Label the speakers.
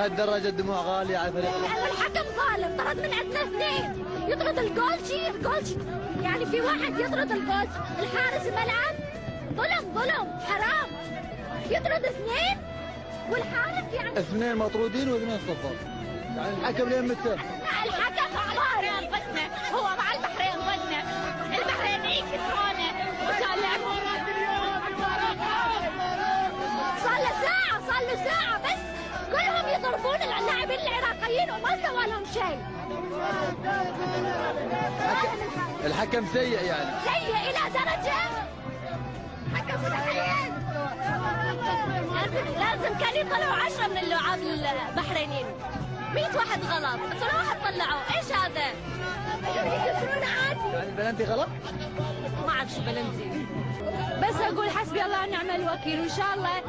Speaker 1: لهالدرجه الدموع غاليه على فريق.
Speaker 2: الحكم ظالم، طرد من عندنا اثنين، يطرد الجولشي يعني في واحد يطرد الجولشي، الحارس الملعب ظلم حرام، يطرد اثنين والحارس يعني
Speaker 1: اثنين مطرودين واثنين صفر، يعني الحكم لين متى؟
Speaker 2: الحكم مع البحرين ضدنا، هو مع البحرين ضدنا، البحرينيين كسرونا صار له ساعة بس كلهم يضربون اللاعبين العراقيين وما سوى لهم شيء.
Speaker 1: الحكم سيء يعني.
Speaker 2: سيء إلى درجة حكم سيء. لازم كان يطلعوا 10 من اللعاب البحرينيين. 100 واحد غلط، بس ولا واحد طلعوا، ايش هذا؟
Speaker 1: يعني البلنتي غلط؟
Speaker 2: ما اعرف شو بلنتي. بس اقول حسبي الله ونعم الوكيل وان شاء الله